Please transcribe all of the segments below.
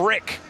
brick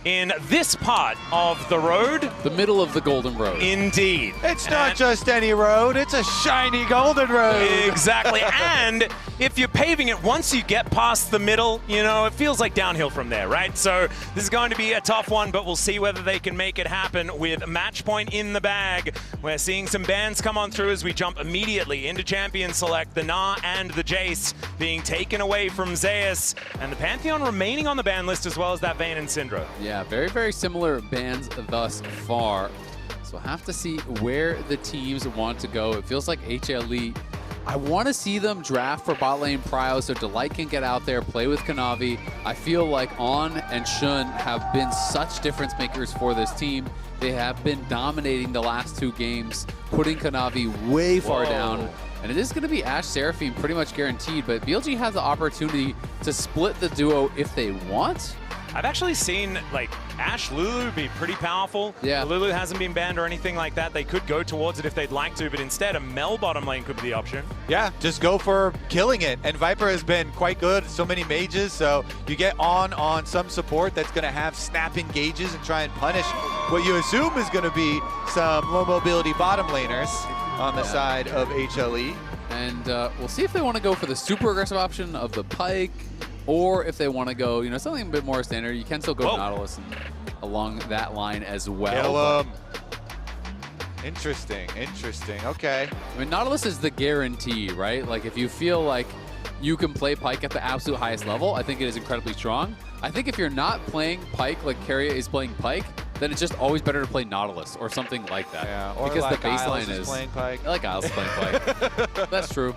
in this part of the road. The middle of the Golden Road. Indeed. It's not just any road, it's a shiny golden road. Exactly. And if you're paving it, once you get past the middle, you know, it feels like downhill from there, right? So this is going to be a tough one, but we'll see whether they can make it happen with match point in the bag. We're seeing some bans come on through as we jump immediately into Champion Select. The Na and the Jace being taken away from Zeus, and the Pantheon remaining on the ban list as well as that Vayne and Syndra. Yeah, very, very similar bans thus far. So we'll have to see where the teams want to go. It feels like HLE, I want to see them draft for bot lane prio so Delight can get out there, play with Kanavi. I feel like On and Shun have been such difference makers for this team. They have been dominating the last 2 games, putting Kanavi way far down. And it is going to be AShe Seraphine pretty much guaranteed, but BLG has the opportunity to split the duo if they want. I've actually seen like AShe Lulu be pretty powerful. Yeah. Lulu hasn't been banned or anything like that. They could go towards it if they'd like to, but instead a Mel bottom lane could be the option. Yeah, just go for killing it. And Viper has been quite good, so many mages, so you get on some support that's going to have snap engages and try and punish what you assume is going to be some low mobility bottom laners on the side of HLE. And we'll see if they want to go for the super aggressive option of the Pike, or if they want to go, you know, something a bit more standard. You can still go Nautilus and along that line as well. Interesting, interesting. Okay. I mean, Nautilus is the guarantee, right? Like, if you feel like you can play Pike at the absolute highest level, I think it is incredibly strong. I think if you're not playing Pike like Keria is playing Pike, then it's just always better to play Nautilus or something like that. Yeah, or because like the baseline is playing Pike. Like Isles playing Pike. That's true.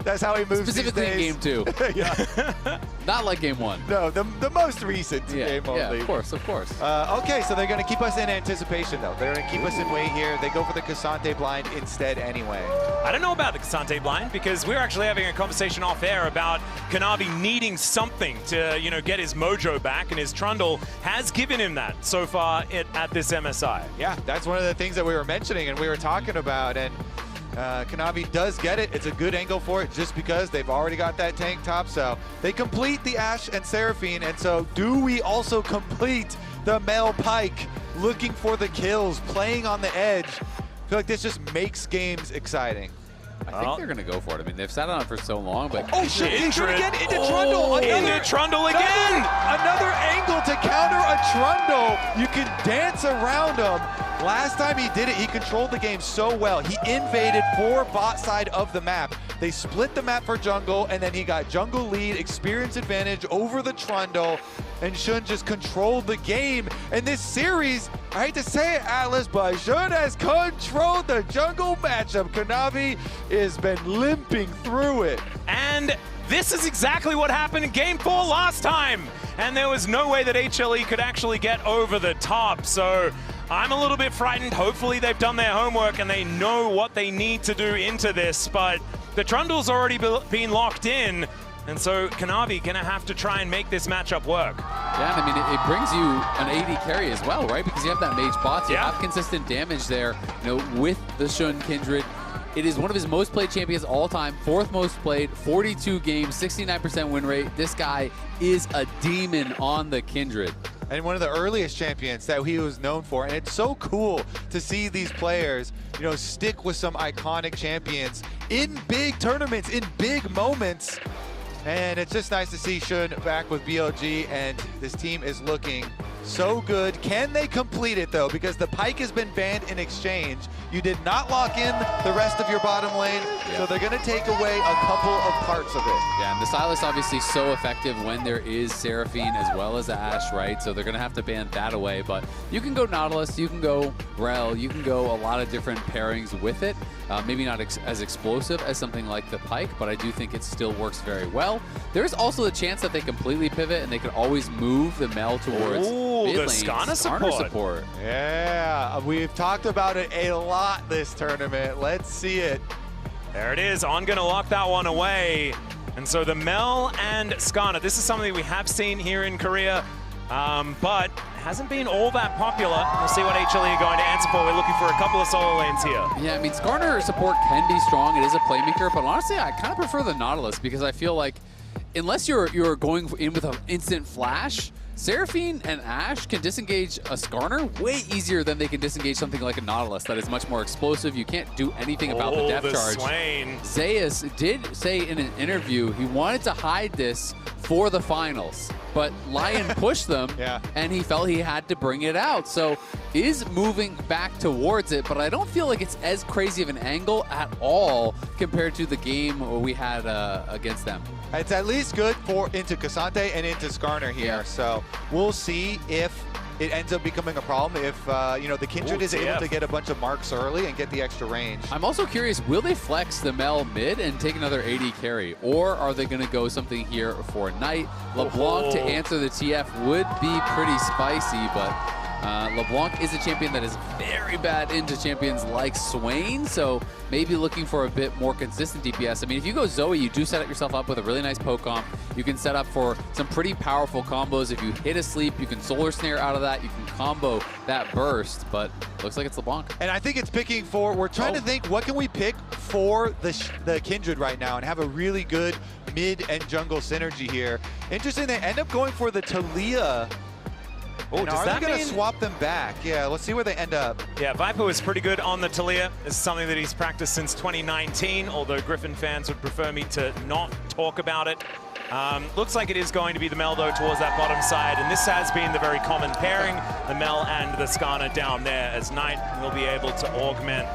That's how he moves Specifically these days. in game 2. Yeah. Not like game 1. No, the most recent game only. Yeah, of course, of course. Okay, so they're going to keep us in anticipation, though. They're going to keep us in wait here. They go for the Ksante blind instead anyway. I don't know about the Ksante blind because we're actually having a conversation off air about Kanavi needing something to, you know, get his mojo back, and his Trundle has given him that so far at this MSI. Yeah, that's one of the things that we were mentioning and we were talking about, and Kanavi does get it. It's a good angle for it just because they've already got that tank top. So they complete the AShe and Seraphine. And so do we also complete the Mel Pike looking for the kills, playing on the edge? I feel like this just makes games exciting. I think they're going to go for it. I mean, they've sat on it for so long, but... Oh, shit, KIndred again into Trundle. Into Trundle again! Another angle to counter a Trundle. You can dance around him. Last time he did it, he controlled the game so well. He invaded 4 bot side of the map. They split the map for jungle, and then he got jungle lead, experience advantage over the Trundle, and Shun just controlled the game. And this series, I hate to say it, Atlus, but Shun has controlled the jungle matchup. Kanavi has been limping through it. And this is exactly what happened in Game 4 last time. And there was no way that HLE could actually get over the top. So I'm a little bit frightened. Hopefully they've done their homework and they know what they need to do into this. But the Trundle's already been locked in. And so Kanavi gonna have to try and make this matchup work. Yeah, and I mean, it brings you an AD carry as well, right? Because you have that mage bot, so you have consistent damage there, you know, with the Shun Kindred. It is one of his most played champions all time, 4th most played, 42 games, 69% win rate. This guy is a demon on the Kindred. And one of the earliest champions that he was known for. And it's so cool to see these players, you know, stick with some iconic champions in big tournaments, in big moments. And it's just nice to see Shun back with BLG, and this team is looking so good. Can they complete it, though? Because the Pike has been banned in exchange. You did not lock in the rest of your bottom lane, so they're going to take away a couple of parts of it. Yeah, and the Silas obviously so effective when there is Seraphine as well as AShe, right? So they're going to have to ban that away, but you can go Nautilus, you can go Rel, you can go a lot of different pairings with it. Maybe not as explosive as something like the Pike, but I do think it still works very well. There's also a chance that they completely pivot and they could always move the Mel towards mid lane, Skarner support. Yeah, we've talked about it a lot this tournament. Let's see it. There it is. On gonna lock that one away. And so the Mel and Skarner, this is something we have seen here in Korea, but hasn't been all that popular. We'll see what HLE are going to answer for. We're looking for a couple of solo lanes here. Yeah, I mean, Skarner support can be strong. It is a playmaker, but honestly, I kind of prefer the Nautilus because I feel like unless you're going in with an instant flash, Seraphine and AShe can disengage a Skarner way easier than they can disengage something like a Nautilus that is much more explosive. You can't do anything about the depth charge. Swain. Zeus did say in an interview he wanted to hide this for the finals, but Lion pushed them, and he felt he had to bring it out. So is moving back towards it, but I don't feel like it's as crazy of an angle at all compared to the game we had against them. It's at least good for into Ksante and into Skarner here. So we'll see if it ends up becoming a problem, if you know, the Kindred is able to get a bunch of marks early and get the extra range. I'm also curious, will they flex the Mel mid and take another AD carry, or are they going to go something here for Knight? LeBlanc to answer the TF would be pretty spicy, but LeBlanc is a champion that is very bad into champions like Swain, so maybe looking for a bit more consistent DPS. I mean, if you go Zoe, you do set up yourself up with a really nice poke comp. You can set up for some pretty powerful combos. If you hit a sleep, you can solar snare out of that. You can combo that burst, but looks like it's LeBlanc. And I think it's picking for, we're trying to think, what can we pick for the Kindred right now and have a really good mid and jungle synergy here. Interesting, they end up going for the Taliyah. Oh, does are that they going mean to swap them back? Yeah, let's see where they end up. Yeah, Viper was pretty good on the Taliyah. This is something that he's practiced since 2019, although Griffin fans would prefer me to not talk about it. Looks like it is going to be the Mel, though, towards that bottom side, and this has been the very common pairing, the Mel and the Skarner down there, as Knight will be able to augment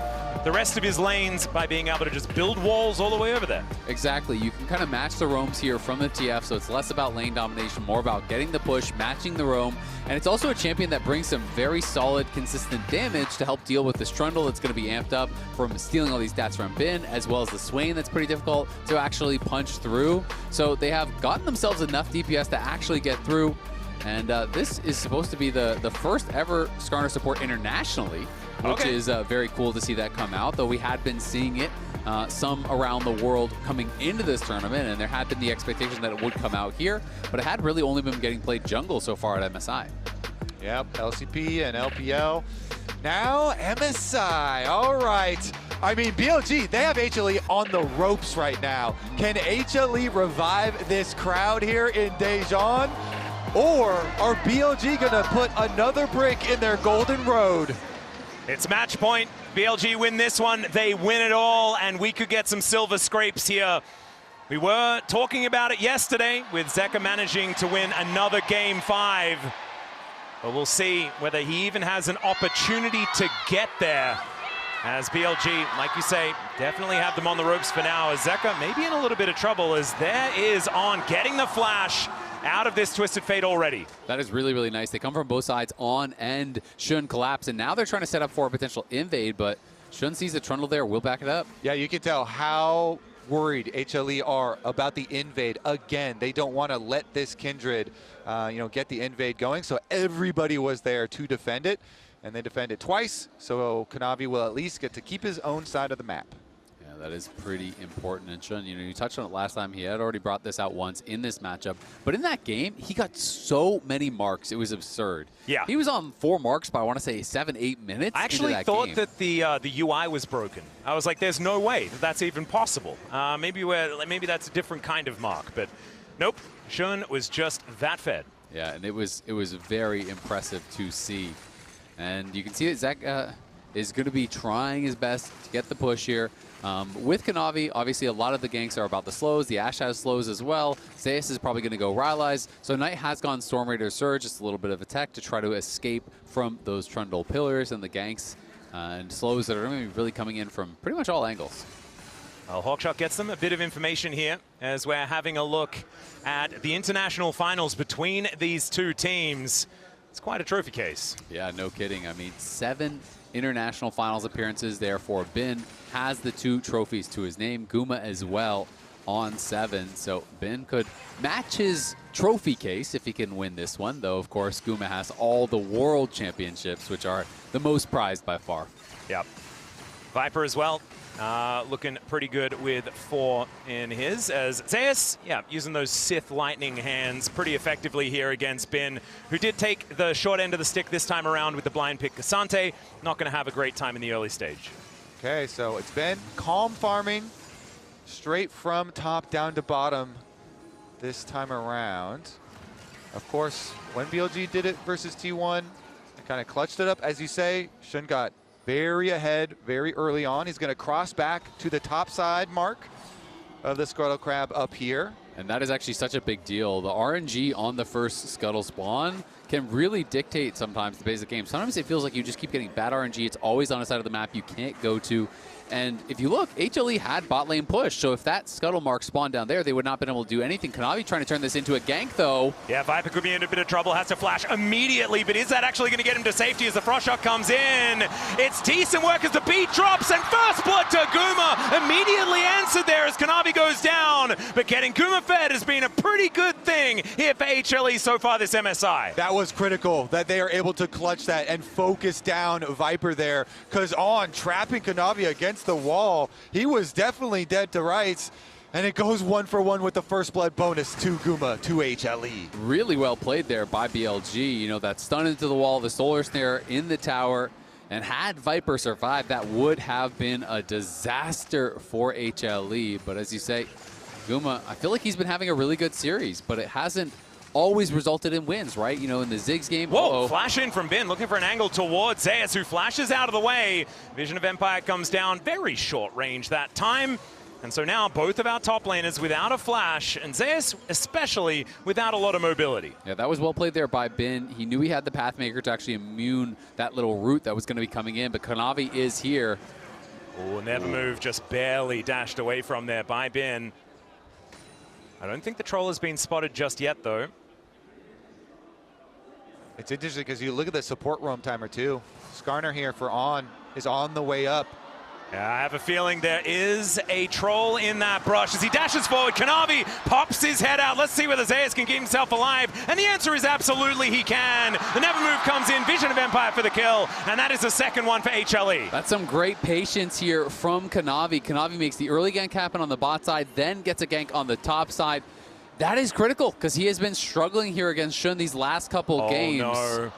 the rest of his lanes by being able to just build walls all the way over there. Exactly. You can kind of match the roams here from the TF, so it's less about lane domination, more about getting the push, matching the roam, and it's also a champion that brings some very solid, consistent damage to help deal with this Trundle that's going to be amped up from stealing all these stats from Bin, as well as the Swain that's pretty difficult to actually punch through. So they have gotten themselves enough DPS to actually get through, and this is supposed to be the first ever Skarner support internationally, which is very cool to see that come out, though we had been seeing it some around the world coming into this tournament, and there had been the expectation that it would come out here, but it had really only been getting played jungle so far at MSI. Yep, LCP and LPL. Now MSI, all right. I mean, BLG, they have HLE on the ropes right now. Can HLE revive this crowd here in Daejeon? Or are BLG gonna put another brick in their golden road? It's match point. BLG win this one. They win it all, and we could get some silver scrapes here. We were talking about it yesterday with Zeka managing to win another Game 5. But we'll see whether he even has an opportunity to get there. As BLG, like you say, definitely have them on the ropes for now. As Zeka maybe in a little bit of trouble, as there is On getting the flash out of this Twisted Fate already. That is really, really nice. They come from both sides, On and Shun collapse, and now they're trying to set up for a potential invade, but Shun sees the Trundle there, will back it up. Yeah, you can tell how worried HLE are about the invade. Again, they don't want to let this Kindred, you know, get the invade going, so everybody was there to defend it, and they defend it twice, so Kanavi will at least get to keep his own side of the map. That is pretty important. And Shun, you know, you touched on it last time. He had already brought this out once in this matchup. But in that game, he got so many marks. It was absurd. Yeah. He was on 4 marks by, I want to say, 7-8 minutes. I actually thought that the UI was broken. I was like, there's no way that that's even possible. Maybe that's a different kind of mark. But nope, Shun was just that fed. Yeah, and it was very impressive to see. And you can see that Zek is going to be trying his best to get the push here. With Kanavi, obviously a lot of the ganks are about the slows. The AShe has slows as well. Zeus is probably going to go Rylai's. So Knight has gone Storm Raider Surge, just a little bit of a tech to try to escape from those Trundle pillars and the ganks and slows that are going to be really coming in from pretty much all angles. Well, Hawkshot gets them a bit of information here as we're having a look at the international finals between these two teams. It's quite a trophy case. Yeah, no kidding. I mean, 7 international finals appearances there for Bin. Has the 2 trophies to his name. Guma as well on 7. So Bin could match his trophy case if he can win this one. Though, of course, Guma has all the world championships, which are the most prized by far. Yep. Viper as well. Looking pretty good with 4 in his, as Zeus, yeah, using those Sith lightning hands pretty effectively here against Bin, who did take the short end of the stick this time around with the blind pick Ksante. Not going to have a great time in the early stage. Okay, so it's been calm farming, straight from top down to bottom this time around. Of course, when BLG did it versus T1, they kind of clutched it up. As you say, Shun got very ahead very early on. He's going to cross back to the top side mark of the Scuttle Crab up here. And that is actually such a big deal. The RNG on the first Scuttle spawn can really dictate sometimes the basic game. Sometimes it feels like you just keep getting bad RNG. It's always on a side of the map you can't go to. And if you look, HLE had bot lane push, so if that Scuttle mark spawned down there, they would not have been able to do anything. Kanavi trying to turn this into a gank, though. Yeah, Viper could be in a bit of trouble, has to flash immediately, but is that actually going to get him to safety as the Frost Shot comes in? It's decent work as the beat drops, and first blood to Guma, immediately answered there as Kanavi goes down, but getting Guma fed has been a pretty good thing here for HLE so far this MSI. That was critical, that they are able to clutch that and focus down Viper there, because on trapping Kanavi against the wall, he was definitely dead to rights, and it goes 1-for-1 with the first blood bonus to Guma, to HLE. Really well played there by BLG. You know, that stun into the wall, the solar snare in the tower, and had Viper survived, that would have been a disaster for HLE. But as you say, Guma, I feel like he's been having a really good series, but it hasn't always resulted in wins, right? You know, in the Ziggs game. Whoa, flash in from Bin, looking for an angle towards Zeus, who flashes out of the way. Vision of Empire comes down, very short range that time. And so now both of our top laners without a flash, and Zeus especially without a lot of mobility. Yeah, that was well played there by Bin. He knew he had the Pathmaker to actually immune that little root that was going to be coming in, but Kanavi is here. Oh, Nevermove just barely dashed away from there by Bin. I don't think the troll has been spotted just yet, though. It's interesting because you look at the support roam timer too. Skarner here for On is on the way up. Yeah, I have a feeling there is a troll in that brush. As he dashes forward, Kanavi pops his head out. Let's see whether Zeus can keep himself alive. And the answer is absolutely he can. The Nevermove comes in, Vision of Empire for the kill, and that is the second one for HLE. That's some great patience here from Kanavi. Kanavi makes the early gank happen on the bot side, then gets a gank on the top side. That is critical, because he has been struggling here against Shun these last couple games. No.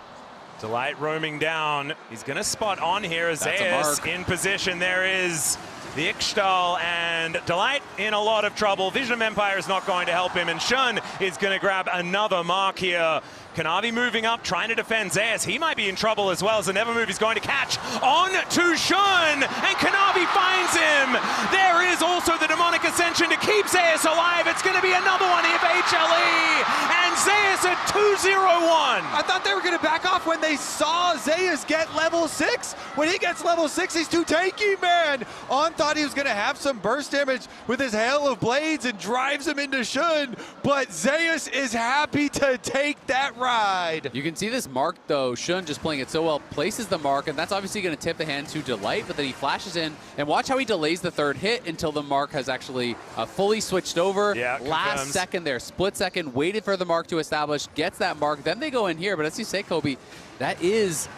Delight roaming down. He's going to spot On here as Zeus in position. There is the Ixtal, and Delight in a lot of trouble. Vision of Empire is not going to help him, and Shun is going to grab another mark here. Kanavi moving up, trying to defend Zeus. He might be in trouble as well, as the Nevermove is going to catch on to Shun, and Kanavi finds him. There is also the Demonic Ascension to keep Zeus alive. It's going to be another one here for HLE, and Zeus at 2-0-1. I thought they were going to back off when they saw Zeus get level 6. When he gets level 6, he's too tanky, man. On thought he was going to have some burst damage with his Hail of Blades and drives him into Shun, but Zeus is happy to take that ride. You can see this mark, though. Shun just playing it so well, places the mark, and that's obviously going to tip the hand to Delight, but then he flashes in, and watch how he delays the third hit until the mark has actually fully switched over. Yeah, last second there, split second, waited for the mark to establish, gets that mark, then they go in here, but as you say, Kobe, that is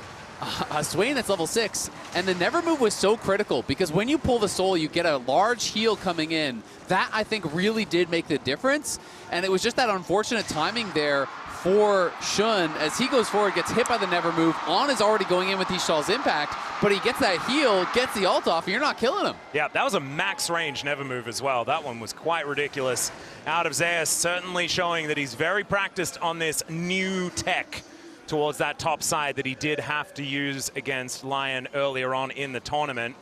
a Swain that's level 6, and the Nevermove was so critical, because when you pull the soul, you get a large heal coming in. That, I think, really did make the difference, and it was just that unfortunate timing there for Shun as he goes forward, gets hit by the Nevermove. On is already going in with Ishal's impact, but he gets that heal, gets the ult off, and you're not killing him. Yeah, that was a max range Nevermove as well. That one was quite ridiculous out of Zeus, certainly showing that he's very practiced on this new tech towards that top side that he did have to use against Lion earlier on in the tournament.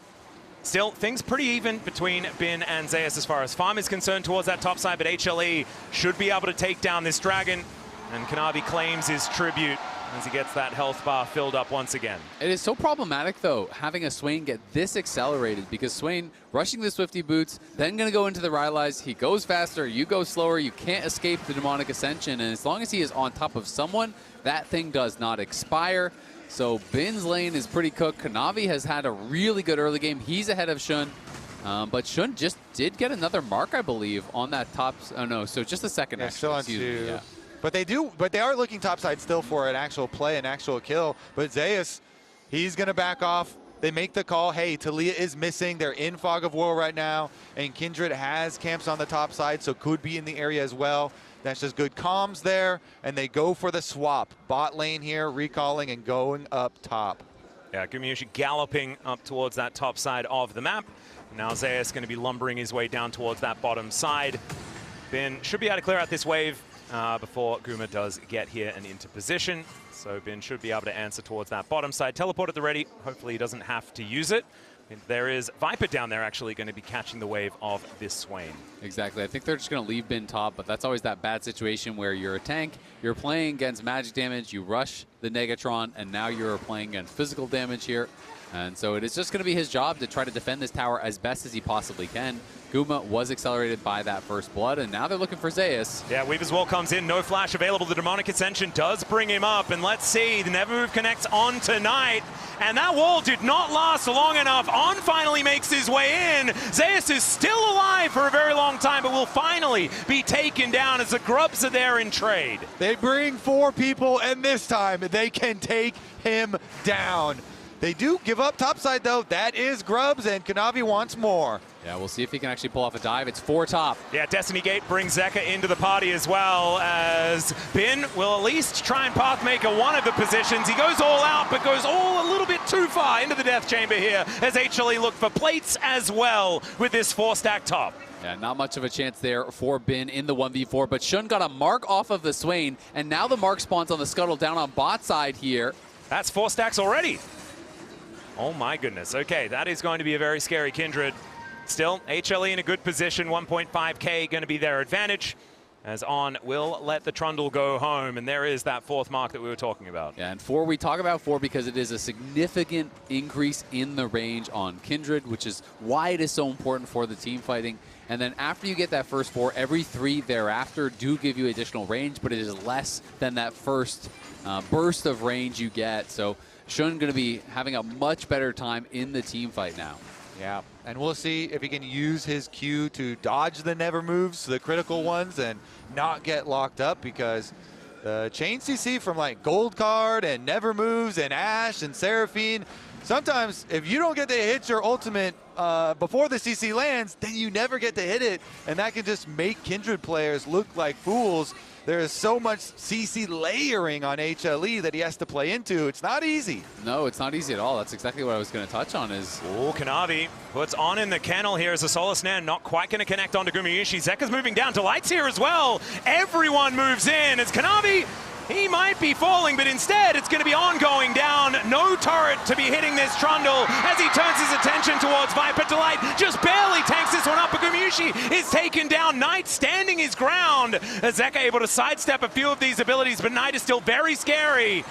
Still, things pretty even between Bin and Zeus as far as farm is concerned towards that top side, but HLE should be able to take down this dragon. And Kanavi claims his tribute as he gets that health bar filled up once again. It is so problematic, though, having a Swain get this accelerated, because Swain rushing the Swifty boots, then going to go into the Rylai's. He goes faster, you go slower, you can't escape the Demonic Ascension, and as long as he is on top of someone, that thing does not expire. So Bin's lane is pretty cooked. Kanavi has had a really good early game. He's ahead of Shun. But Shun just did get another mark, I believe, on that top. Oh, no, so just the second, yeah, still on two. Yeah. But they are looking topside still for an actual play, an actual kill. But Zeus, he's going to back off. They make the call, hey, Taliyah is missing. They're in Fog of War right now. And KIndred has camps on the top side, so could be in the area as well. That's just good comms there. And they go for the swap. Bot lane here, recalling and going up top. Yeah, Gumayusi galloping up towards that top side of the map. Now Zeus going to be lumbering his way down towards that bottom side. Bin should be able to clear out this wave before Guma does get here and into position. So Bin should be able to answer towards that bottom side. Teleport at the ready. Hopefully he doesn't have to use it. And there is Viper down there actually going to be catching the wave of this Swain. Exactly. I think they're just going to leave Bin top, but that's always that bad situation where you're a tank, you're playing against magic damage, you rush the Negatron, and now you're playing against physical damage here. And so it is just going to be his job to try to defend this tower as best as he possibly can. Guma was accelerated by that first blood, and now they're looking for Zeus. Yeah, Weaver's Wall comes in, no flash available. The Demonic Ascension does bring him up, and let's see, the Never Move connects on tonight, and that wall did not last long enough. On finally makes his way in. Zeus is still alive for a very long time, but will finally be taken down as the Grubs are there in trade. They bring 4 people, and this time they can take him down. They do give up topside, though. That is Grubs, and Kanavi wants more. Yeah, we'll see if he can actually pull off a dive. It's 4 top. Yeah, Destiny Gate brings Zeka into the party as well, as Bin will at least try and pathmaker one of the positions. He goes all out, but goes all a little bit too far into the Death Chamber here, as HLE look for plates as well with this 4-stack top. Yeah, not much of a chance there for Bin in the 1v4, but Shun got a mark off of the Swain, and now the mark spawns on the Scuttle down on bot side here. That's 4 stacks already. Oh my goodness. Okay, that is going to be a very scary KIndred. Still, HLE in a good position, 1.5k going to be their advantage, as On will let the Trundle go home, and there is that 4th mark that we were talking about. Yeah, and 4, we talk about 4 because it is a significant increase in the range on KIndred, which is why it is so important for the team fighting. And then after you get that first 4, every 3 thereafter do give you additional range, but it is less than that first burst of range you get. So Shun going to be having a much better time in the team fight now. Yeah, and we'll see if he can use his Q to dodge the never moves, the critical ones, and not get locked up, because the chain CC from like Gold Card and never moves and AShe and Seraphine, sometimes if you don't get to hit your ultimate before the CC lands, then you never get to hit it, and that can just make KIndred players look like fools. There is so much CC layering on HLE that he has to play into. It's not easy. No, it's not easy at all. That's exactly what I was going to touch on. Is oh, Kanavi puts On in the kennel here as a Solar Snare not quite going to connect onto Gumayusi. Zeka's moving down to Lights here as well. Everyone moves in as Kanavi, he might be falling, but instead it's going to be On going down. No turret to be hitting this Trundle as he turns his attention towards Viper. Delight just barely tanks this one up, but Gumayusi is taken down. Knight standing his ground as Zeka able to sidestep a few of these abilities, but Knight is still very scary.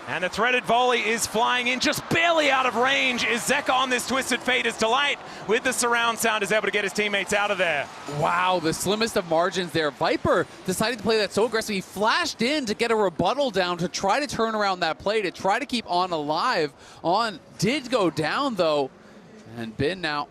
And the threaded volley is flying in, just barely out of range. Is Zeka on this Twisted Fate as Delight, with the surround sound, is able to get his teammates out of there. Wow, the slimmest of margins there. Viper decided to play that so aggressively. He flashed in to get a rebuttal down to try to turn around that play, to try to keep On alive. On did go down, though. And Bin now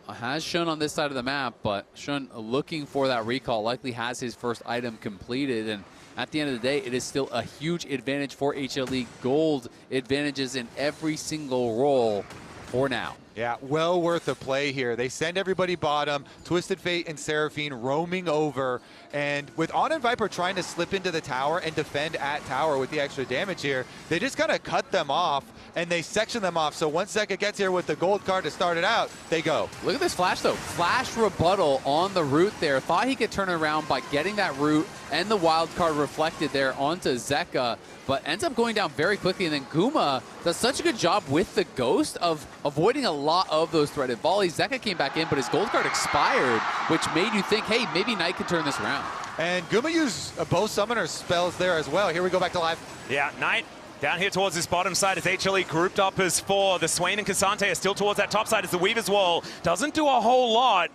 has Shun on this side of the map, but Shun looking for that recall, likely has his first item completed. And at the end of the day, it is still a huge advantage for HLE. Gold advantages in every single role for now. Yeah, well worth a play here. They send everybody bottom, Twisted Fate and Seraphine roaming over, and with On and Viper trying to slip into the tower and defend at tower with the extra damage here, they just kind of cut them off, and they section them off. So once Zeka gets here with the gold card to start it out, they go. Look at this flash, though. Flash rebuttal on the root there. Thought he could turn it around by getting that root and the wild card reflected there onto Zeka, but ends up going down very quickly. And then Guma does such a good job with the Ghost of avoiding a lot of those threaded volleys. Zeka came back in, but his gold card expired, which made you think, hey, maybe Knight can turn this around. And Guma used both summoner spells there as well. Here we go back to live. Yeah, Knight down here towards this bottom side as HLE grouped up as 4. The Swain and Ksante are still towards that top side as the Weaver's Wall doesn't do a whole lot.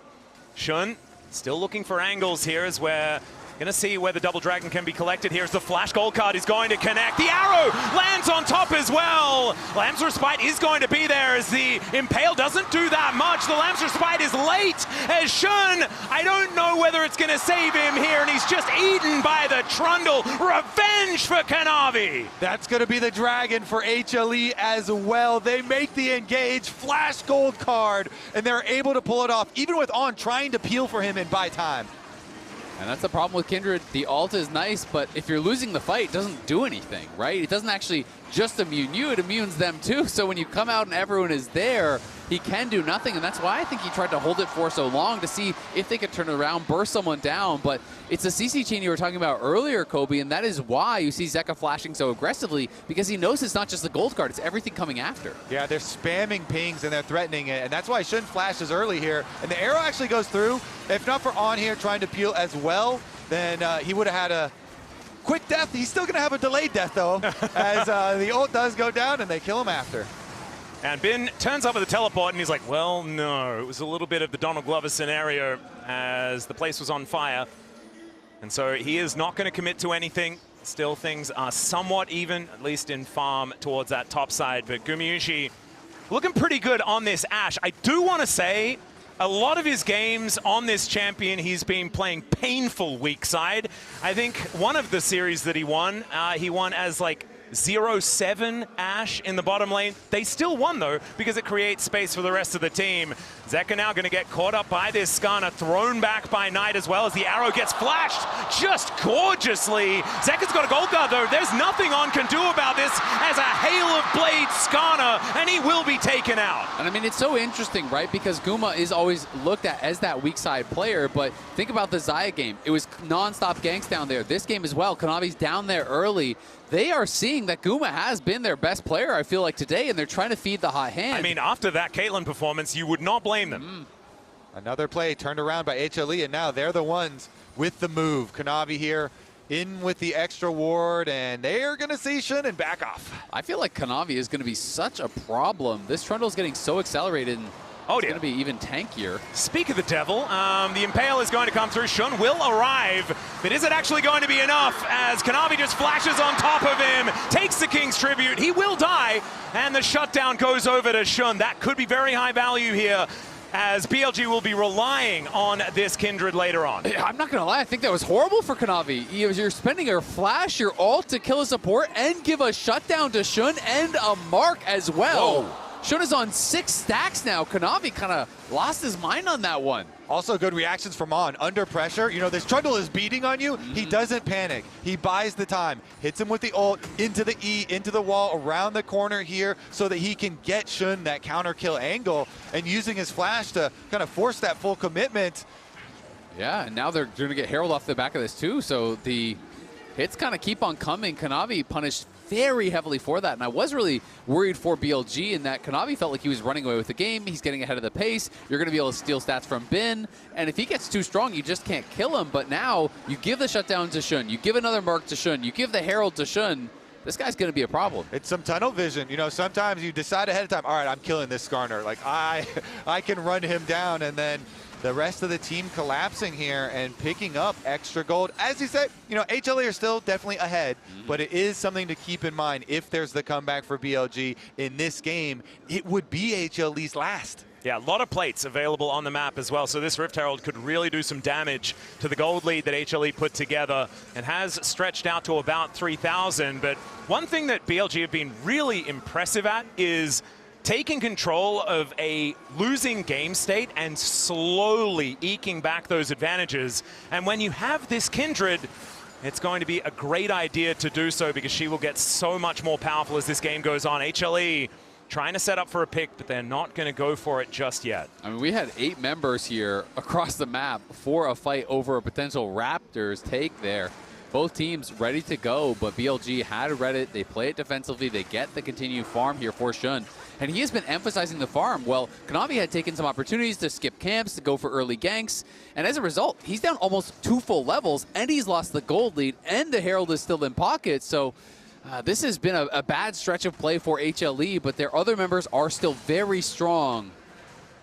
Shun still looking for angles here as we're Gonna see where the double dragon can be collected. Here's the flash gold card is going to connect. The arrow lands on top as well. Lamb's Respite is going to be there as the Impale doesn't do that much. The Lamb's Respite is late as Shun, I don't know whether it's gonna save him here, and he's just eaten by the Trundle. Revenge for Kanavi. That's gonna be the dragon for HLE as well. They make the engage, flash gold card, and they're able to pull it off, even with On trying to peel for him and buy time. And that's the problem with KIndred. The ult is nice, but if you're losing the fight, it doesn't do anything, right? It doesn't actually just immune you, it immunes them too. So when you come out and everyone is there, he can do nothing, and that's why I think he tried to hold it for so long to see if they could turn it around, burst someone down. But it's a CC chain you were talking about earlier, Kobe, and that is why you see Zeka flashing so aggressively, because he knows it's not just the gold card, it's everything coming after. Yeah, they're spamming pings and they're threatening it, and that's why Shun flashes early here. And the arrow actually goes through. If not for On here trying to peel as well, then he would have had a quick death. He's still going to have a delayed death, though, as the ult does go down and they kill him after. And Bin turns up with the teleport, and he's like, well, no. It was a little bit of the Donald Glover scenario as the place was on fire. And so he is not going to commit to anything. Still, things are somewhat even, at least in farm towards that top side. But Gumayusi looking pretty good on this AShe. I do want to say, a lot of his games on this champion, he's been playing painful weak side. I think one of the series that he won as like 0-7 AShe in the bottom lane. They still won, though, because it creates space for the rest of the team. Zeka now going to get caught up by this Skarner, thrown back by Knight as well as the arrow gets flashed just gorgeously. Zeka's got a gold guard, though. There's nothing On can do about this as a hail of blades Skarner, and he will be taken out. And I mean, it's so interesting, right? Because Guma is always looked at as that weak side player, but think about the Xayah game. It was non-stop ganks down there. This game as well, Kanavi's down there early. They are seeing that Guma has been their best player, I feel like, today, and they're trying to feed the hot hand. I mean, after that Caitlyn performance, you would not blame them. Another play turned around by HLE, and now they're the ones with the move. Kanavi here in with the extra ward, and they are going to see Shun and back off. I feel like Kanavi is going to be such a problem. This Trundle's getting so accelerated, and it's going to be even tankier. Speak of the devil, the Impale is going to come through. Shun will arrive, but is it actually going to be enough as Kanavi just flashes on top of him, takes the King's Tribute. He will die, and the shutdown goes over to Shun. That could be very high value here, as BLG will be relying on this Kindred later on. I'm not going to lie, I think that was horrible for Kanavi. You're spending your flash, your ult to kill a support, and give a shutdown to Shun and a mark as well. Whoa. Shun is on 6 stacks now. Kanavi kind of lost his mind on that one. Also good reactions from On. Under pressure, you know, this Trundle is beating on you. He doesn't panic. He buys the time. Hits him with the ult, into the E, into the wall, around the corner here, so that he can get Shun that counter kill angle, and using his flash to kind of force that full commitment. Yeah, and now they're going to get Herald off the back of this too, so the hits kind of keep on coming. Kanavi punished very heavily for that, and I was really worried for BLG in that Kanavi felt like he was running away with the game. He's getting ahead of the pace. You're going to be able to steal stats from Bin, and if he gets too strong, you just can't kill him. But now you give the shutdown to Shun, you give another mark to Shun, you give the Herald to Shun. This guy's going to be a problem. It's some tunnel vision. You know, sometimes you decide ahead of time, all right, I'm killing this Skarner. Like, I can run him down, and then the rest of the team collapsing here and picking up extra gold. As you said, you know, HLE are still definitely ahead, but it is something to keep in mind. If there's the comeback for BLG in this game, it would be HLE's last. Yeah, a lot of plates available on the map as well, so this Rift Herald could really do some damage to the gold lead that HLE put together and has stretched out to about 3,000. But one thing that BLG have been really impressive at is taking control of a losing game state and slowly eking back those advantages. And when you have this Kindred, it's going to be a great idea to do so because she will get so much more powerful as this game goes on. HLE trying to set up for a pick, but they're not going to go for it just yet. I mean, we had 8 members here across the map for a fight over a potential Raptors take there. Both teams ready to go, but BLG had read it. They play it defensively. They get the continued farm here for Shun. And he has been emphasizing the farm. Well, Kanavi had taken some opportunities to skip camps, to go for early ganks. And as a result, he's down almost 2 full levels, and he's lost the gold lead, and the Herald is still in pocket. So this has been a bad stretch of play for HLE, but their other members are still very strong.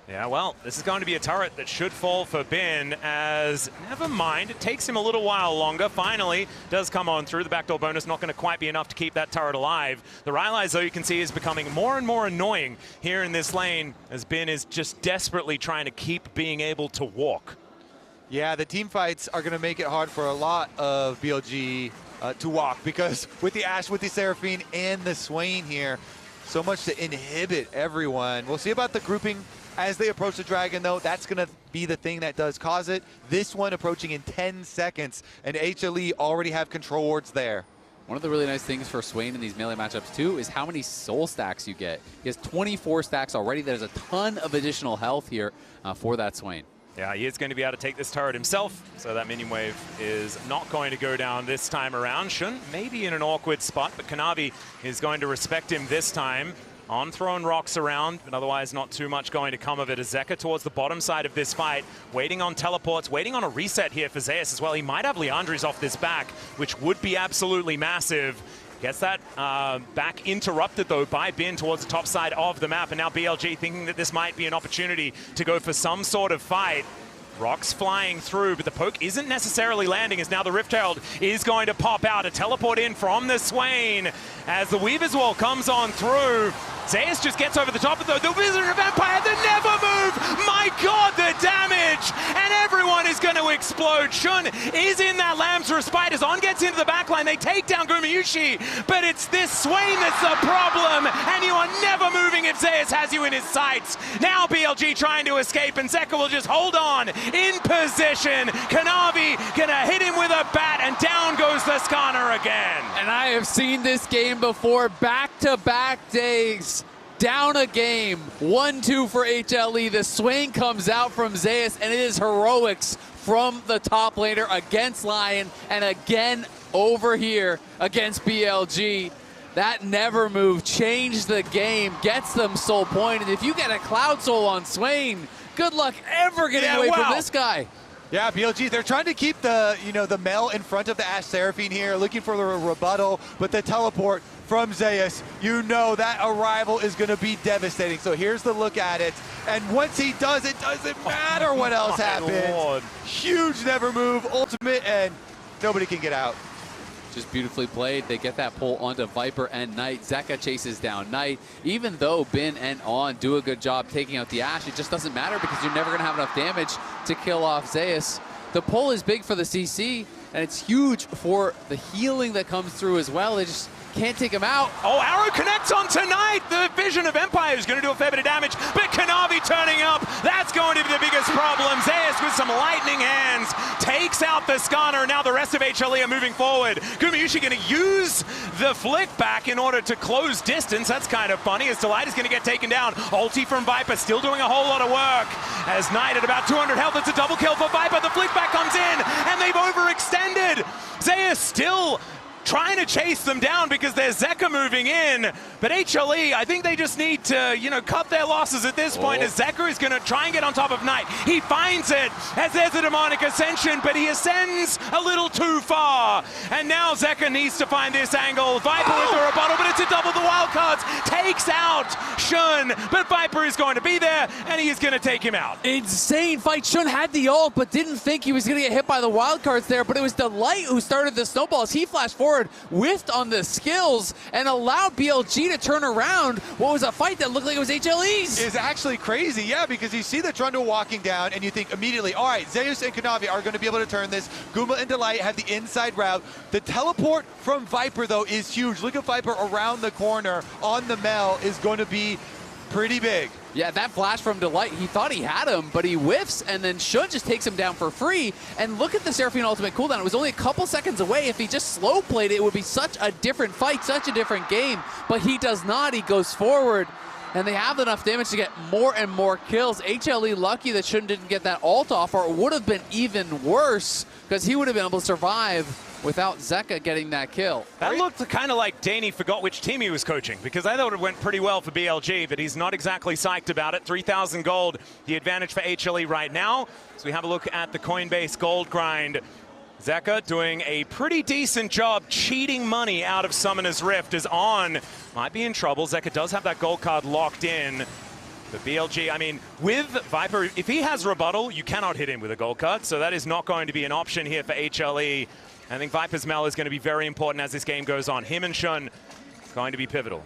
Yeah, well, this is going to be a turret that should fall for Bin as, never mind, it takes him a little while longer. Finally, does come on through. The backdoor bonus not going to quite be enough to keep that turret alive. The Rylai's, though, you can see is becoming more and more annoying here in this lane as Bin is just desperately trying to keep being able to walk. Yeah, the team fights are going to make it hard for a lot of BLG to walk because with the AShe, with the Seraphine, and the Swain here, so much to inhibit everyone. We'll see about the grouping as they approach the Dragon, though. That's going to be the thing that does cause it. This one approaching in 10 seconds, and HLE already have control wards there. One of the really nice things for Swain in these melee matchups too is how many soul stacks you get. He has 24 stacks already. There's a ton of additional health here for that Swain. Yeah, he is going to be able to take this turret himself, so that minion wave is not going to go down this time around. Shun maybe in an awkward spot, but Kanavi is going to respect him this time. On throwing rocks around, but otherwise not too much going to come of it. As Zeka towards the bottom side of this fight, waiting on teleports, waiting on a reset here for Zeus as well. He might have Leandri's off this back, which would be absolutely massive. Gets that back interrupted, though, by Bin towards the top side of the map. And now BLG thinking that this might be an opportunity to go for some sort of fight. Rocks flying through, but the poke isn't necessarily landing as now the Rift Herald is going to pop out. A teleport in from the Swain as the Weaver's Wall comes on through. Zeus just gets over the top of the Wizard of Empire, the never move! My God, the damage! And everyone is going to explode. Shun is in that Lamb's Respite as On gets into the backline. They take down Gumayusi, but it's this Swain that's the problem, and you are never moving if Zeus has you in his sights. Now BLG trying to escape, and Zeka will just hold on in position. Kanavi gonna hit him with a bat, and down goes the Skarner again. And I have seen this game before, back-to-back days. Down a game, 1-2 for HLE. The Swain comes out from Zeus, and it is heroics from the top laner against Lion, and again over here against BLG. That never move changed the game, gets them soul point, and if you get a Cloud Soul on Swain, good luck ever getting away from this guy. Yeah, BLG, they're trying to keep the, the MEl in front of the AShe Seraphine here, looking for the rebuttal, but the teleport from Zeus, that arrival is going to be devastating. So here's the look at it, and once he does, it doesn't matter what else happens. Lord. Huge never move, ultimate, and nobody can get out. Just beautifully played. They get that pull onto Viper and Knight. Zeka chases down Knight. Even though Bin and On do a good job taking out the AShe, it just doesn't matter because you're never going to have enough damage to kill off Zeus. The pull is big for the CC, and it's huge for the healing that comes through as well. They just can't take him out. Oh, arrow connects on tonight. The Vision of Empire is going to do a fair bit of damage, but Kanavi turning up, that's going to be the biggest problem. Zeus with some lightning hands takes out the Skarner. Now the rest of HLE are moving forward. Gumayusi going to use the flick back in order to close distance. That's kind of funny as Taliyah is going to get taken down. Ulti from Viper still doing a whole lot of work. As Knight at about 200 health, it's a double kill for Viper. The flick back comes in and they've overextended. Zeus still trying to chase them down because there's Zeka moving in. But HLE, I think they just need to, cut their losses at this point as Zeka is going to try and get on top of Knight. He finds it as there's a demonic ascension, but he ascends a little too far. And now Zeka needs to find this angle. Viper with the rebuttal, but it's a double. The wildcards takes out Shun, but Viper is going to be there, and he is going to take him out. Insane fight. Shun had the ult, but didn't think he was going to get hit by the wildcards there, but it was Delight who started the snowballs. He flashed forward, whiffed on the skills, and allowed BLG to turn around what was a fight that looked like it was HLE's. It's actually crazy, yeah, because you see the Trundle walking down, and you think immediately, all right, Zeus and Kanavi are going to be able to turn this. Guma and Delight have the inside route. The teleport from Viper, though, is huge. Look at Viper around the corner on the MEl is going to be pretty big. Yeah, that flash from Delight, he thought he had him, but he whiffs, and then Shun just takes him down for free. And look at the Seraphine ultimate cooldown. It was only a couple seconds away. If he just slow played it, it would be such a different fight, such a different game. But he does not. He goes forward, and they have enough damage to get more and more kills. HLE lucky that Shun didn't get that ult off, or it would have been even worse, because he would have been able to survive without Zeka getting that kill. That looked kind of like Danny forgot which team he was coaching, because I thought it went pretty well for BLG, but he's not exactly psyched about it. 3,000 gold, the advantage for HLE right now. So we have a look at the Coinbase gold grind. Zeka doing a pretty decent job cheating money out of Summoner's Rift, as On might be in trouble. Zeka does have that gold card locked in. But BLG, I mean, with Viper, if he has rebuttal, you cannot hit him with a gold card, so that is not going to be an option here for HLE. I think Viper's MEl is going to be very important as this game goes on. Him and Shun going to be pivotal.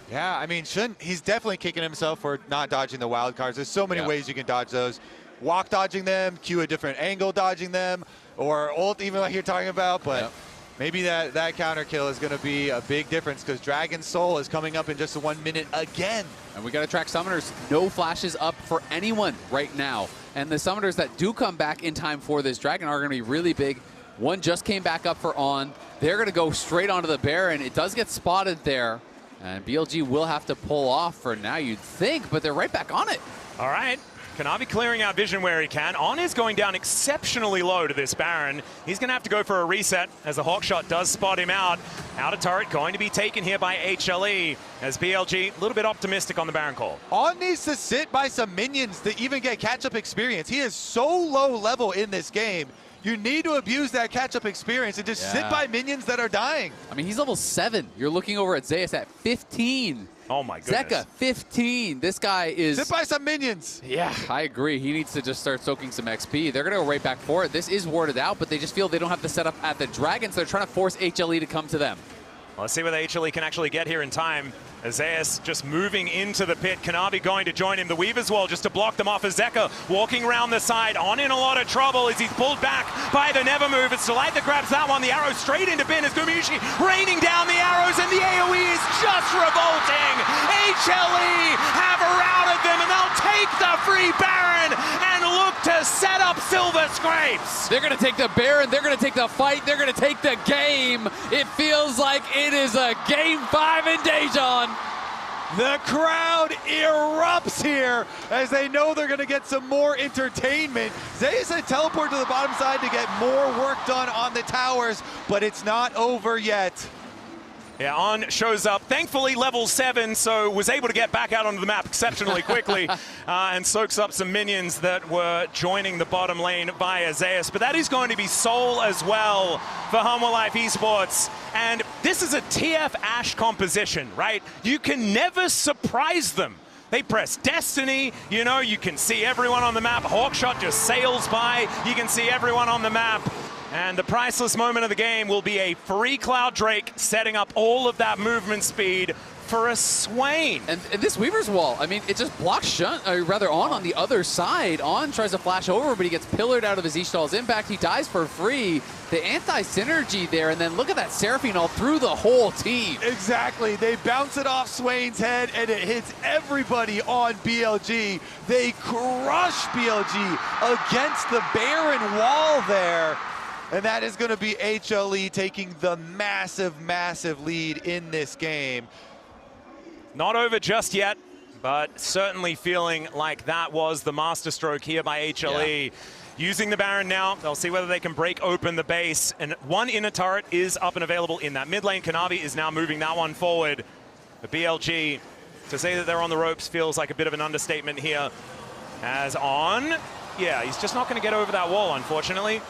Yeah, I mean, Shun, he's definitely kicking himself for not dodging the wild cards. There's so many ways you can dodge those. Walk dodging them, Q a different angle dodging them, or ult even like you're talking about, but maybe that counter kill is going to be a big difference because Dragon's Soul is coming up in just 1 minute again. And we got to track summoners. No flashes up for anyone right now. And the summoners that do come back in time for this Dragon are going to be really big One just came back up for On. They're going to go straight onto the Baron. It does get spotted there. And BLG will have to pull off for now, you'd think, but they're right back on it. All right. Kanavi clearing out vision where he can. On is going down exceptionally low to this Baron. He's going to have to go for a reset as the Hawkshot does spot him out. Outer turret going to be taken here by HLE as BLG a little bit optimistic on the Baron call. On needs to sit by some minions to even get catch-up experience. He is so low level in this game. You need to abuse that catch-up experience and just sit by minions that are dying. I mean, he's level 7. You're looking over at Zeus at 15. Oh my goodness. Zeka, 15. This guy is... Sit by some minions. Yeah, I agree. He needs to just start soaking some XP. They're going to go right back for it. This is warded out, but they just feel they don't have the setup at the Dragon, so they're trying to force HLE to come to them. Well, let's see whether HLE can actually get here in time. Zeus just moving into the pit. Kanavi going to join him. The Weaver's Wall just to block them off as Zeka walking around the side. On in a lot of trouble as he's pulled back by the Never Move. It's Taliyah that grabs that one. The arrow straight into Bin as Gumayusi raining down the arrows, and the AoE is just revolting. HLE have routed them, and they'll take the free Baron and look to set up Silver Scrapes. They're going to take the Baron. They're going to take the fight. They're going to take the game. It feels like it is a Game 5 in Daejeon. The crowd erupts here as they know they're going to get some more entertainment. Zeus had teleport to the bottom side to get more work done on the towers, but it's not over yet. Yeah, On shows up, thankfully level 7, so was able to get back out onto the map exceptionally quickly and soaks up some minions that were joining the bottom lane via Zeus. But that is going to be Soul as well for Hanwha Life eSports. And this is a TF AShe composition, right? You can never surprise them. They press Destiny, you know, you can see everyone on the map. Hawkshot just sails by, you can see everyone on the map. And the priceless moment of the game will be a free Cloud Drake setting up all of that movement speed for a Swain. And this Weaver's Wall, I mean, it just blocks On the other side. On tries to flash over, but he gets pillared out of his Ishtal's impact. He dies for free. The anti-synergy there, and then look at that Seraphine all through the whole team. Exactly. They bounce it off Swain's head, and it hits everybody on BLG. They crush BLG against the Baron wall there. And that is going to be HLE taking the massive, massive lead in this game. Not over just yet, but certainly feeling like that was the masterstroke here by HLE. Yeah. Using the Baron now, they'll see whether they can break open the base. And one inner turret is up and available in that mid lane. Kanavi is now moving that one forward. The BLG, to say that they're on the ropes feels like a bit of an understatement here. As On, yeah, he's just not going to get over that wall, unfortunately.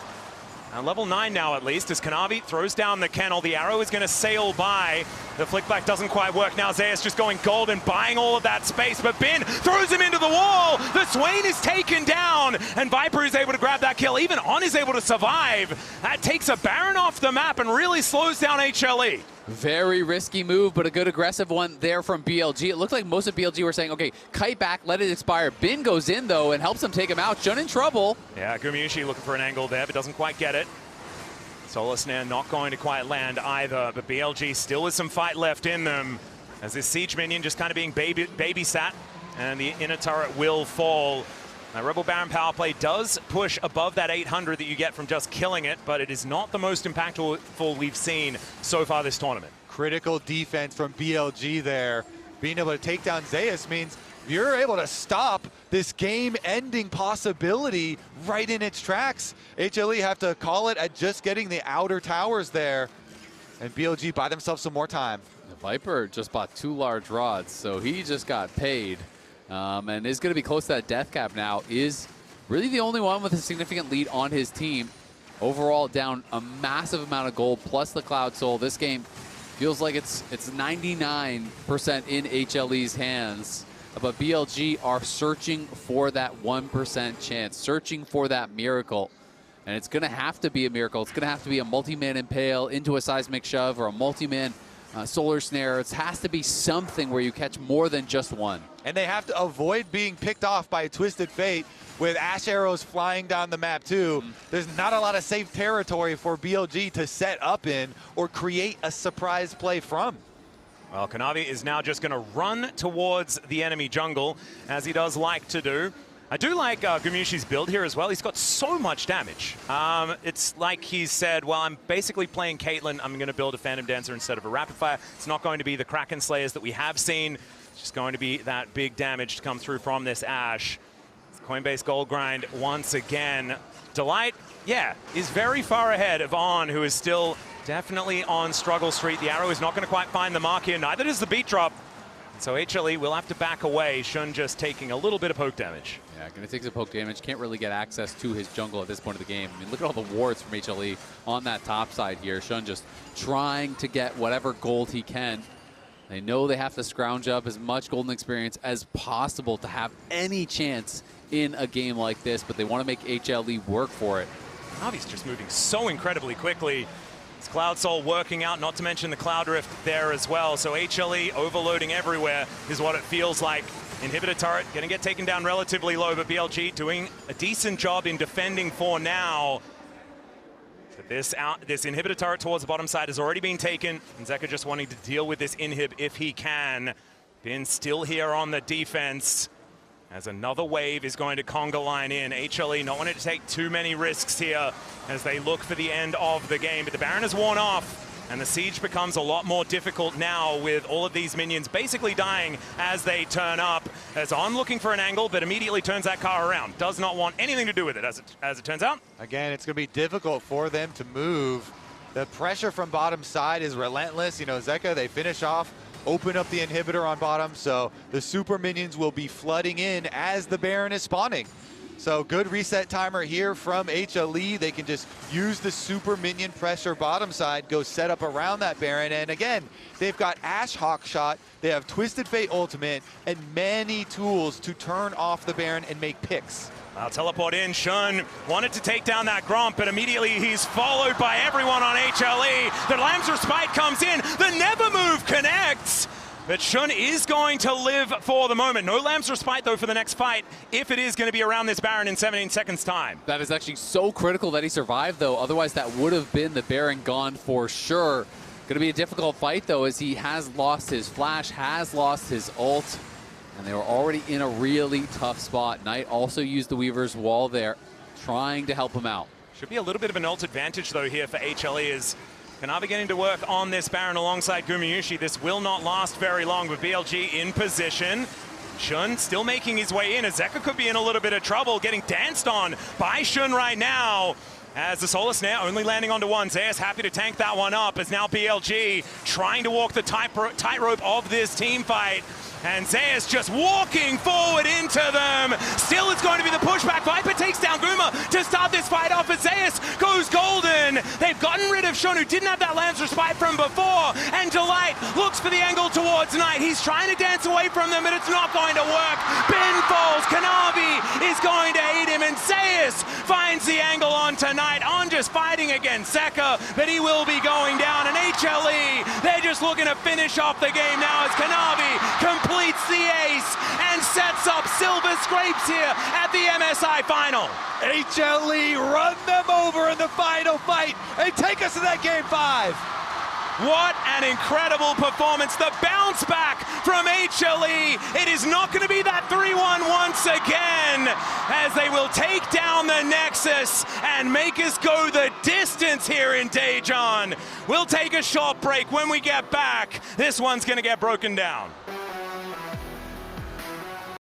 And level 9 now, at least, as Kanavi throws down the kennel. The arrow is going to sail by. The flick back doesn't quite work. Now Zeus just going gold and buying all of that space. But Bin throws him into the wall. The Swain is taken down. And Viper is able to grab that kill. Even On is able to survive. That takes a Baron off the map and really slows down HLE. Very risky move, but a good aggressive one there from BLG. It looked like most of BLG were saying, okay, kite back, let it expire. Bin goes in, though, and helps him take him out. Jun in trouble. Yeah, Gumayusi looking for an angle there, but doesn't quite get it. Solar Snare not going to quite land either, but BLG still with some fight left in them as this Siege minion just kind of being babysat, and the inner turret will fall. Now, Rebel Baron power play does push above that 800 that you get from just killing it, but it is not the most impactful we've seen so far this tournament. Critical defense from BLG there. Being able to take down Zeus means you're able to stop this game-ending possibility right in its tracks. HLE have to call it at just getting the outer towers there, and BLG buy themselves some more time. The Viper just bought 2 large rods, so he just got paid. And is going to be close to that death cap now. Is really the only one with a significant lead on his team. Overall, down a massive amount of gold plus the Cloud Soul. This game feels like it's 99% in HLE's hands. But BLG are searching for that 1% chance, searching for that miracle. And it's going to have to be a miracle. It's going to have to be a multi-man impale into a seismic shove or a multi-man solar snare. It has to be something where you catch more than just one. And they have to avoid being picked off by a Twisted Fate with Ashe arrows flying down the map too. There's not a lot of safe territory for BLG to set up in or create a surprise play from. Well, Kanavi is now just going to run towards the enemy jungle, as he does like to do. I do like Gumayusi's build here as well. He's got so much damage. It's like he said, well, I'm basically playing Caitlyn. I'm going to build a Phantom Dancer instead of a Rapid Fire. It's not going to be the Kraken Slayers that we have seen. It's just going to be that big damage to come through from this AShe. Coinbase Gold Grind once again. Delight, yeah, is very far ahead of On, who is still definitely on struggle street. The arrow is not going to quite find the mark here. Neither does the beat drop. So HLE will have to back away. Shun just taking a little bit of poke damage. Yeah, going to take some poke damage. Can't really get access to his jungle at this point of the game. I mean, look at all the wards from HLE on that top side here. Shun just trying to get whatever gold he can. They know they have to scrounge up as much golden experience as possible to have any chance in a game like this, but they want to make HLE work for it. Navi's just moving so incredibly quickly. It's Cloud Soul working out, not to mention the Cloud Rift there as well. So HLE overloading everywhere is what it feels like. Inhibitor turret going to get taken down relatively low, but BLG doing a decent job in defending for now. But this inhibitor turret towards the bottom side has already been taken, and Zeka just wanting to deal with this inhib if he can. Bin still here on the defense, as another wave is going to conga line in. HLE not wanting to take too many risks here as they look for the end of the game. But the Baron has worn off, and the siege becomes a lot more difficult now with all of these minions basically dying as they turn up. As On looking for an angle, but immediately turns that car around. Does not want anything to do with it, as it turns out. Again, it's going to be difficult for them to move. The pressure from bottom side is relentless. You know, Zeka, they finish off, open up the inhibitor on bottom, so the super minions will be flooding in as the Baron is spawning. So good reset timer here from HLE. They can just use the super minion pressure bottom side, go set up around that Baron. And again, they've got AShe Hawkshot, they have Twisted Fate Ultimate, and many tools to turn off the Baron and make picks. I'll teleport in. Shun wanted to take down that Gromp, but immediately he's followed by everyone on HLE. The Lamb's Respite comes in. The Never Move connects. But Shun is going to live for the moment. No Lamb's Respite, though, for the next fight, if it is going to be around this Baron in 17 seconds' time. That is actually so critical that he survived, though. Otherwise, that would have been the Baron gone for sure. Going to be a difficult fight, though, as he has lost his flash, has lost his ult. And they were already in a really tough spot. Knight also used the Weaver's Wall there, trying to help him out. Should be a little bit of an ult advantage, though, here for HLE as Kanavi getting to work on this Baron alongside Gumayusi. This will not last very long with BLG in position. Shun still making his way in as Zeka could be in a little bit of trouble, getting danced on by Shun right now. As the Solar Snare only landing onto one. Zeus happy to tank that one up as now BLG trying to walk the tightrope of this team fight. And Zeus just walking forward into them. Still it's going to be the pushback. Viper takes down Guma to start this fight off as Zeus goes golden. They've gotten rid of Shun, who didn't have that Lance Respite from before. And Delight looks for the angle towards Knight. He's trying to dance away from them, but it's not going to work. Ben falls. Kanavi is going to aid him, and Zeus finds the angle onto Knight. On just fighting against Zeka, but he will be going down. And HLE, they're just looking to finish off the game now as Kanavi completes the ace and sets up Silver Scrapes here at the MSI final. HLE run them over in the final fight and take us to that game 5. What an incredible performance. The bounce back from HLE. It is not going to be that 3-1 once again, as they will take down the Nexus and make us go the distance here in Daejeon. We'll take a short break. When we get back, this one's going to get broken down.